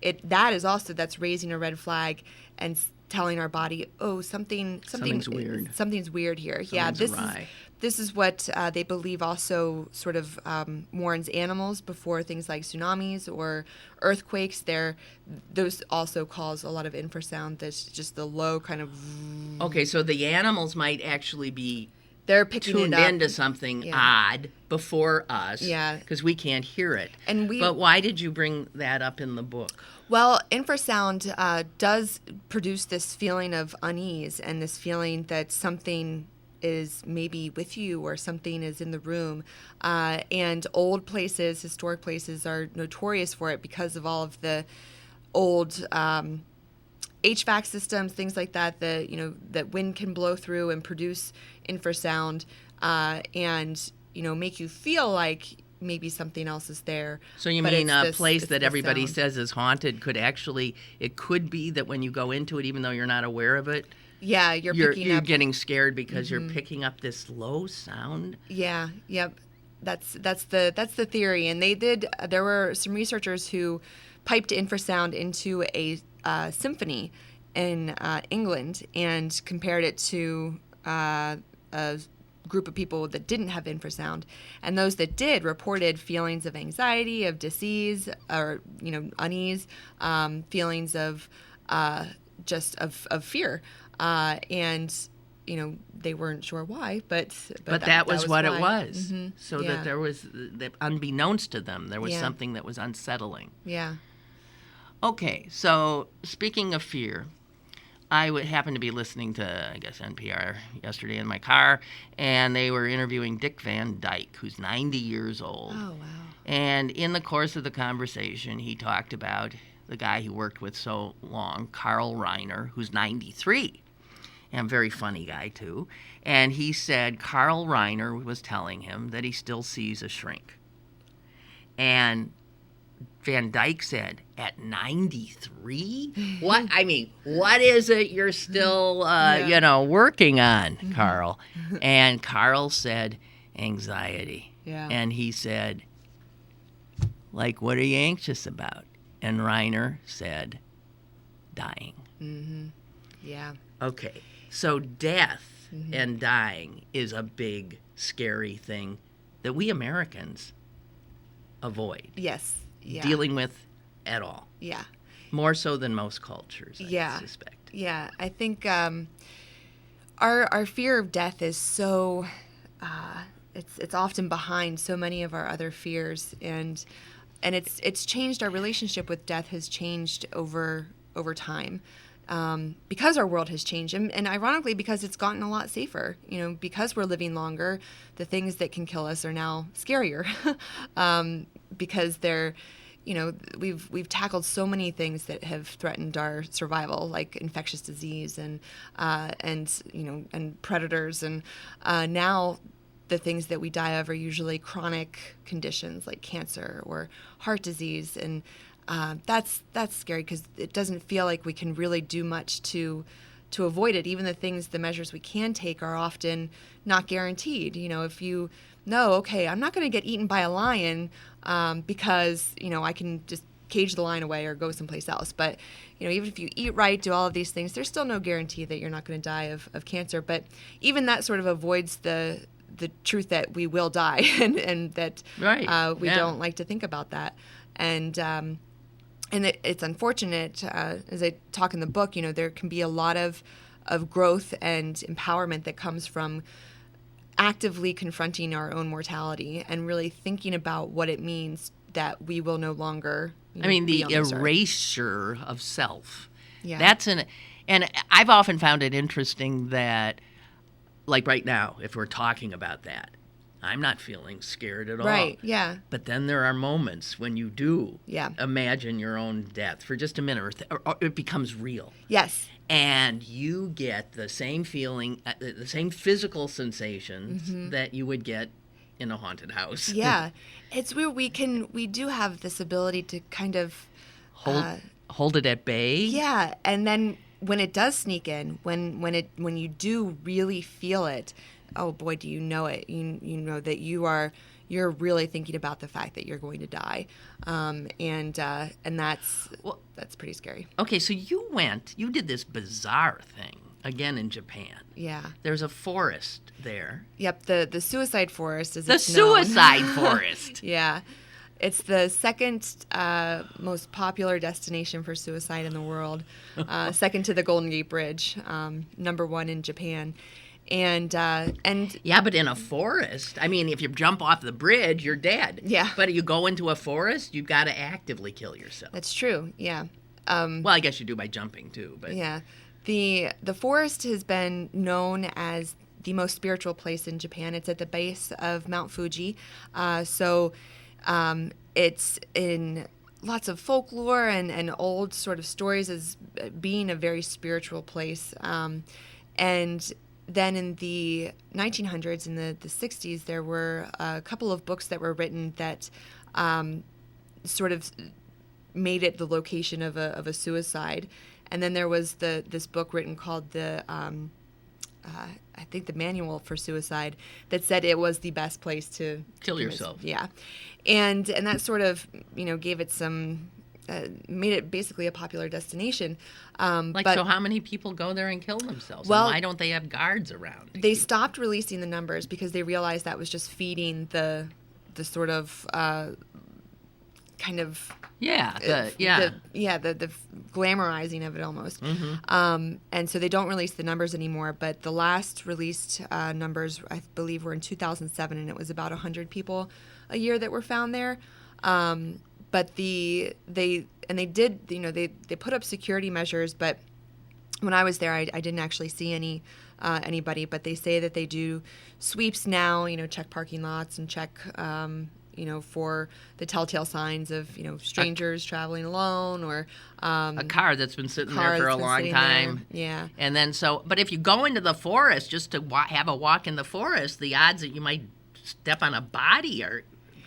that's raising a red flag and telling our body, oh, something's weird. Something's weird here. Something's awry. This is what they believe also sort of warns animals before things like tsunamis or earthquakes. Those also cause a lot of infrasound. That's just the low kind of... Okay, so the animals might actually be they're picking tuned it up. into something odd before us because we can't hear it. But why did you bring that up in the book? Well, infrasound does produce this feeling of unease and this feeling that something is maybe with you or something is in the room. And old places, historic places, are notorious for it because of all of the old HVAC systems, things like that, that wind can blow through and produce infrasound and, make you feel like maybe something else is there. So you mean a place that everybody says is haunted it could be that when you go into it, even though you're not aware of it, yeah, you're getting scared because you're picking up this low sound. Yeah, yep. That's the theory. And there were some researchers who piped infrasound into a symphony in England and compared it to a group of people that didn't have infrasound, and those that did reported feelings of anxiety, of disease, or unease, feelings of just of fear. And they weren't sure why, but that was what why. It was. Mm-hmm. So that there was, that unbeknownst to them, there was something that was unsettling. Yeah. Okay, so speaking of fear, I happened to be listening to, I guess, NPR yesterday in my car, and they were interviewing Dick Van Dyke, who's 90 years old. Oh, wow. And in the course of the conversation, he talked about the guy he worked with so long, Carl Reiner, who's 93. And a very funny guy, too. And he said Carl Reiner was telling him that he still sees a shrink. And Van Dyke said, at 93? What? I mean, what is it you're still, working on, Carl? And Carl said, anxiety. Yeah. And he said, like, what are you anxious about? And Reiner said, dying. Mm-hmm. Yeah. Okay, so death and dying is a big, scary thing that we Americans avoid Yes. Yeah. dealing with at all. Yeah. More so than most cultures, Yeah. I suspect. Yeah. I think our fear of death is so it's often behind so many of our other fears, and it's changed. Our relationship with death has changed over time. Because our world has changed, and ironically, because it's gotten a lot safer. Because we're living longer, the things that can kill us are now scarier, because they're, we've tackled so many things that have threatened our survival, like infectious disease and predators, and now the things that we die of are usually chronic conditions like cancer or heart disease, and that's scary because it doesn't feel like we can really do much to avoid it. Even the measures we can take are often not guaranteed. If you know, okay, I'm not going to get eaten by a lion because I can just cage the lion away or go someplace else. But even if you eat right, do all of these things, there's still no guarantee that you're not going to die of cancer. But even that sort of avoids the truth that we will die, and that we don't like to think about that. And it's unfortunate, as I talk in the book, there can be a lot of growth and empowerment that comes from actively confronting our own mortality and really thinking about what it means that we will no longer the be on this earth. Erasure of self. Yeah. And I've often found it interesting that, like right now, if we're talking about that, I'm not feeling scared at all. Right, yeah. But then there are moments when you do imagine your own death for just a minute, or it becomes real. Yes. And you get the same feeling, the same physical sensations that you would get in a haunted house. Yeah. It's weird. We do have this ability to kind of hold it at bay. Yeah. And then when it does sneak in, when you do really feel it, oh boy, do you know it? You know that you're really thinking about the fact that you're going to die, and that's pretty scary. Okay, so you did this bizarre thing again in Japan. Yeah, there's a forest there. Yep, the suicide forest is the suicide forest. Yeah. It's the second most popular destination for suicide in the world, second to the Golden Gate Bridge, number one in Japan. And yeah, but in a forest, if you jump off the bridge, you're dead. Yeah. But you go into a forest, you've got to actively kill yourself. That's true. Yeah. Well, I guess you do by jumping too. But yeah, the forest has been known as the most spiritual place in Japan. It's at the base of Mount Fuji, so it's in lots of folklore and old sort of stories as being a very spiritual place, and then in the 1900s, in the 60s, there were a couple of books that were written that sort of made it the location of a suicide. And then there was this book written called I think the Manual for Suicide, that said it was the best place to kill yourself. Yeah. And that sort of, gave it some... made it basically a popular destination. So how many people go there and kill themselves? Well, and why don't they have guards around? They stopped releasing the numbers because they realized that was just feeding the sort of kind of... the glamorizing of it almost. And so they don't release the numbers anymore, but the last released numbers, I believe, were in 2007, and it was about 100 people a year that were found there. But they put up security measures, but when I was there, I didn't actually see anybody. But they say that they do sweeps now, check parking lots and check, for the telltale signs of, strangers traveling alone or a car that's been sitting there for a long time. There. Yeah. And then but if you go into the forest just to have a walk in the forest, the odds that you might step on a body are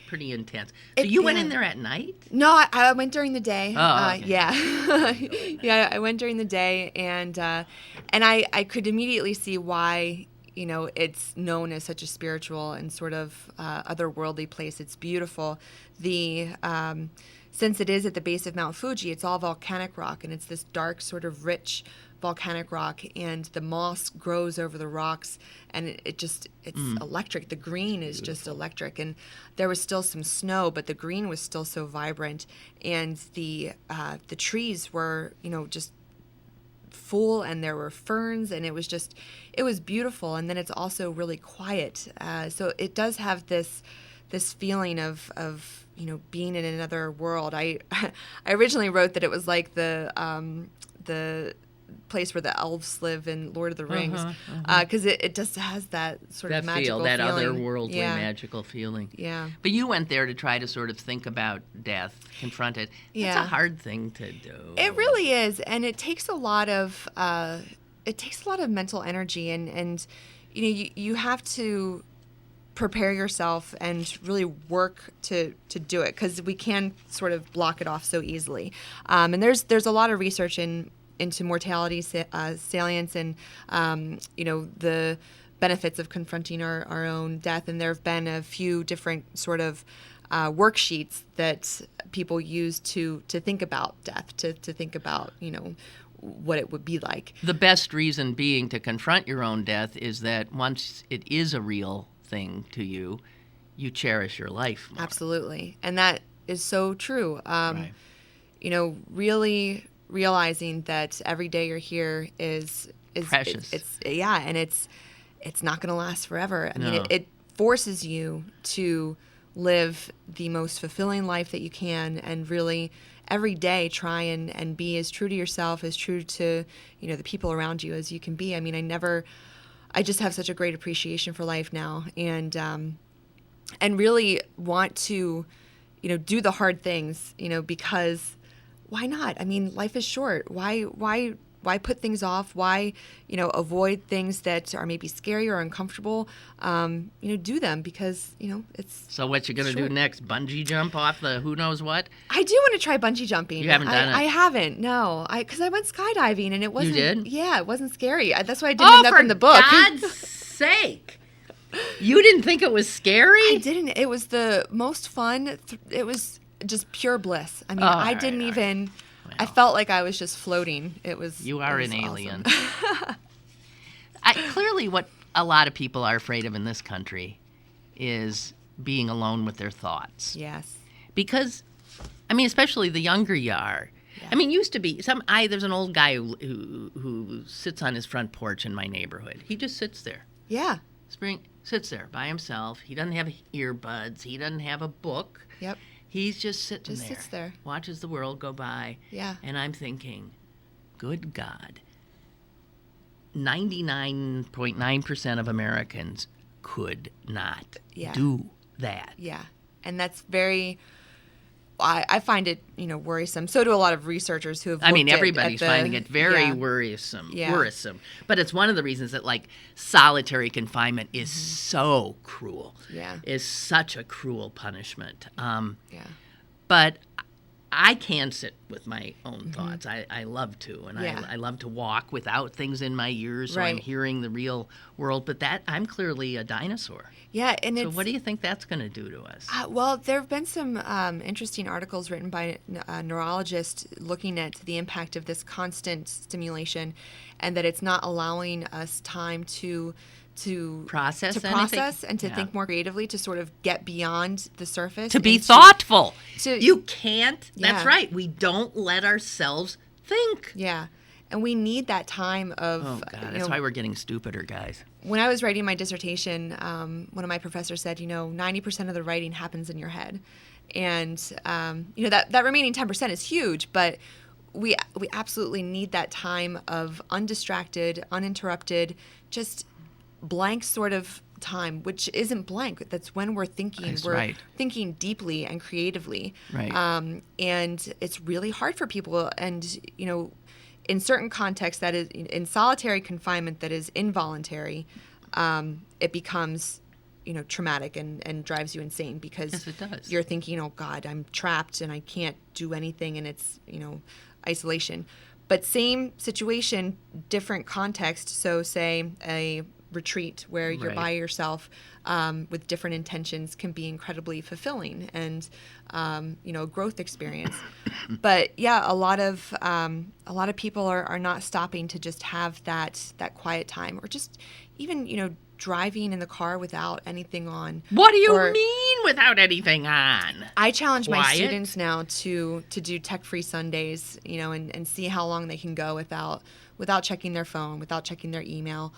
pretty intense. So you went in there at night? No, I went during the day. Oh, okay. Yeah, I went during the day, and I could immediately see why it's known as such a spiritual and sort of otherworldly place. It's beautiful. Since it is at the base of Mount Fuji, it's all volcanic rock, and it's this dark, sort of rich volcanic rock, and the moss grows over the rocks, and it's electric. The green is just electric, and there was still some snow, but the green was still so vibrant, and the trees were, just full, and there were ferns, and it was beautiful. And then it's also really quiet, so it does have this feeling of being in another world. I originally wrote that it was like the place where the elves live in Lord of the Rings, because it just has that sort of magical that feeling. otherworldly magical feeling. Yeah. But you went there to try to sort of think about death, confront it. Yeah. It's a hard thing to do. It really is, and it takes a lot of mental energy, and you have to prepare yourself and really work to do it, because we can sort of block it off so easily. And there's a lot of research into mortality salience and the benefits of confronting our own death. And there have been a few different sort of worksheets that people use to think about death, to think about what it would be like. The best reason being to confront your own death is that once it is a real thing to you, you cherish your life more. Absolutely. And that is so true. Right. Really realizing that every day you're here is precious. And it's not going to last forever. I mean, it forces you to live the most fulfilling life that you can, and really every day try and be as true to yourself, as true to the people around you as you can be. I mean, I just have such a great appreciation for life now, and really want to, do the hard things, because why not? I mean, life is short. Why put things off? Why, avoid things that are maybe scary or uncomfortable? Do them, because, it's So what you going to do next? Bungee jump off the who knows what? I do want to try bungee jumping. You haven't done it? I haven't, no. Because I went skydiving, and it wasn't... You did? Yeah, it wasn't scary. That's why I didn't end up in the book. Oh, for God's sake. You didn't think it was scary? I didn't. It was the most fun. It was just pure bliss. I mean, I didn't even... Well, I felt like I was just floating. You are an alien. Clearly, what a lot of people are afraid of in this country is being alone with their thoughts. Yes. Because, I mean, especially the younger you are. Yeah. I mean, used to be there's an old guy who sits on his front porch in my neighborhood. He just sits there. Yeah. Sits there by himself. He doesn't have earbuds. He doesn't have a book. Yep. He's just sitting there. Sits there. Watches the world go by. Yeah. And I'm thinking, good God, 99.9% of Americans could not do that. Yeah. And that's very... I find it, worrisome. So do a lot of researchers who have looked everybody's finding it very worrisome. But it's one of the reasons that, solitary confinement is so cruel. Yeah. Is such a cruel punishment. But I can sit with my own thoughts. I love to. And I love to walk without things in my ears, so I'm hearing the real world. But I'm clearly a dinosaur. Yeah, and so what do you think that's going to do to us? Well, there have been some interesting articles written by neurologists looking at the impact of this constant stimulation, and that it's not allowing us time to process and to think more creatively, to sort of get beyond the surface. To be thoughtful. You can't. Yeah. That's right. We don't let ourselves think. Yeah. And we need that time of... Oh, God. That's why we're getting stupider, guys. When I was writing my dissertation, one of my professors said, 90% of the writing happens in your head. And, that remaining 10% is huge, but we absolutely need that time of undistracted, uninterrupted, just blank sort of time, which isn't blank. That's when we're thinking. We're thinking deeply and creatively. Right. And it's really hard for people. And, in certain contexts, that is in solitary confinement, that is involuntary, it becomes, traumatic and drives you insane, because yes, it does. You're thinking, oh God, I'm trapped and I can't do anything, and it's, isolation. But same situation, different context. So say a retreat where you're by yourself with different intentions can be incredibly fulfilling and a growth experience. But yeah, a lot of people are not stopping to just have that quiet time, or just even driving in the car without anything on. What do you mean without anything on? I challenge my students now to do tech-free Sundays, and see how long they can go without checking their phone, without checking their email.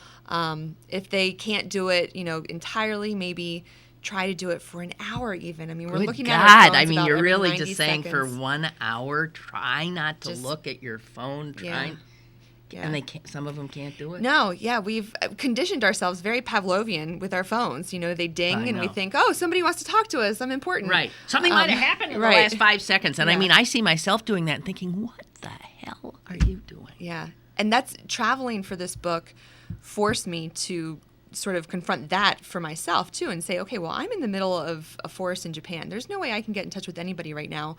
If they can't do it, entirely, maybe try to do it for an hour even. I mean, we're looking at our phones about you're every really 90 just saying seconds. for 1 hour, try not to look at your phone. Yeah. And some of them can't do it? No, yeah, we've conditioned ourselves very Pavlovian with our phones. They ding and we think, oh, somebody wants to talk to us. I'm important. Right. Something might have happened in the last 5 seconds. And I see myself doing that and thinking, what the hell are you doing? Yeah. And that's traveling for this book forced me to sort of confront that for myself too and say, okay, well, I'm in the middle of a forest in Japan. There's no way I can get in touch with anybody right now.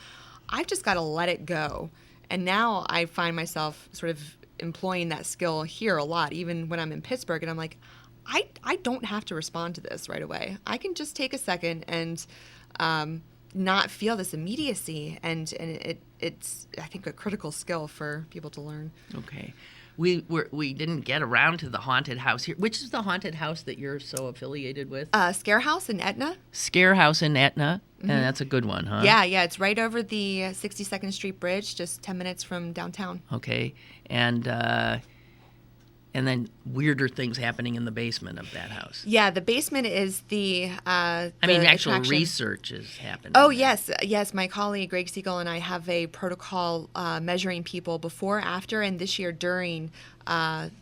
I've just got to let it go. And now I find myself sort of employing that skill here a lot, even when I'm in Pittsburgh, and I'm like, I don't have to respond to this right away. I can just take a second and not feel this immediacy, and it's I think a critical skill for people to learn. Okay. We didn't get around to the haunted house here. Which is the haunted house that you're so affiliated with? Scare House in Etna. Scare House in Etna. Mm-hmm. And that's a good one, huh? Yeah, it's right over the 62nd Street Bridge, just 10 minutes from downtown. Okay. And then weirder things happening in the basement of that house. Yeah, the basement is the actual attraction. Research is happening. Oh, yes. My colleague Greg Siegel and I have a protocol measuring people before, after, and this year during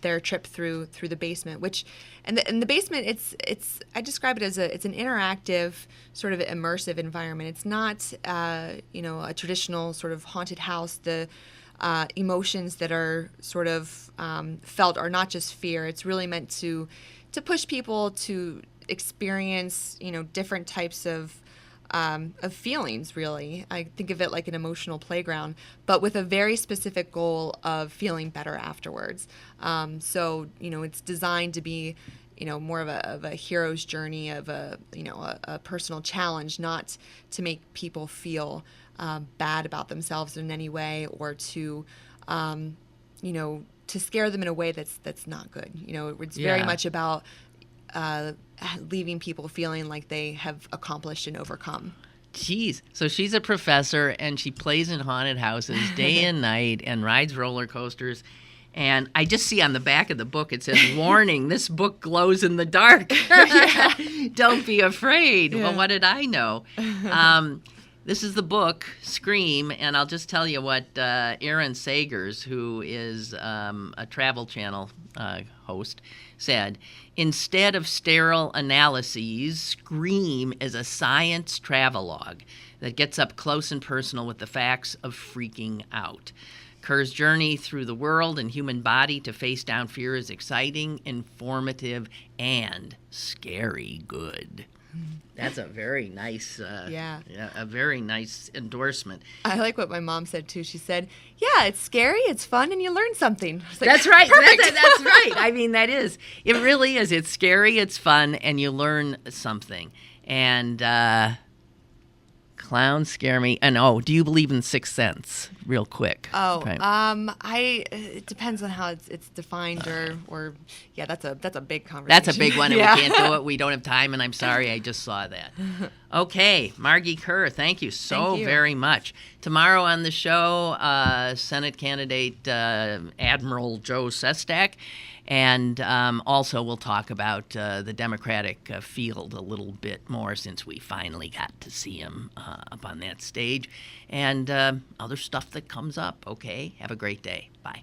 their trip through the basement. And the basement, it's I describe it as it's an interactive, sort of immersive environment. It's not a traditional sort of haunted house. The emotions that are sort of felt are not just fear. It's really meant to push people to experience different types of feelings. Really, I think of it like an emotional playground, but with a very specific goal of feeling better afterwards. So it's designed to be more of a hero's journey, of a personal challenge, not to make people feel bad about themselves in any way, or to scare them in a way that's not good. It's very much about leaving people feeling like they have accomplished and overcome. Jeez. So she's a professor, and she plays in haunted houses day and night and rides roller coasters. And I just see on the back of the book, it says, warning, this book glows in the dark. Don't be afraid. Yeah. Well, what did I know? This is the book, Scream, and I'll just tell you what Aaron Sagers, who is a Travel Channel host, said. Instead of sterile analyses, Scream is a science travelogue that gets up close and personal with the facts of freaking out. Kerr's journey through the world and human body to face down fear is exciting, informative, and scary good. That's a very nice, a very nice endorsement. I like what my mom said too. She said, "Yeah, it's scary, it's fun, and you learn something." Like, that's right. Perfect. That's right. I mean, that is. It really is. It's scary, it's fun, and you learn something. And clowns scare me. And do you believe in Sixth Sense? Real quick. It depends on how it's defined, or that's a big conversation. That's a big one, and we can't do it. We don't have time, and I'm sorry, I just saw that. Okay, Margee Kerr, thank you so very much. Tomorrow on the show, Senate candidate Admiral Joe Sestak. And also we'll talk about the Democratic field a little bit more, since we finally got to see him up on that stage, and other stuff that comes up. Okay, have a great day. Bye.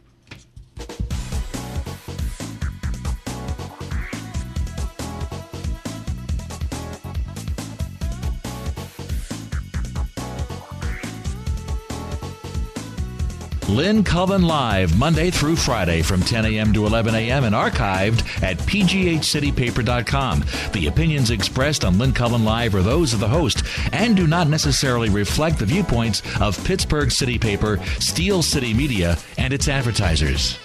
Lynn Cullen Live, Monday through Friday from 10 a.m. to 11 a.m. and archived at pghcitypaper.com. The opinions expressed on Lynn Cullen Live are those of the host and do not necessarily reflect the viewpoints of Pittsburgh City Paper, Steel City Media, and its advertisers.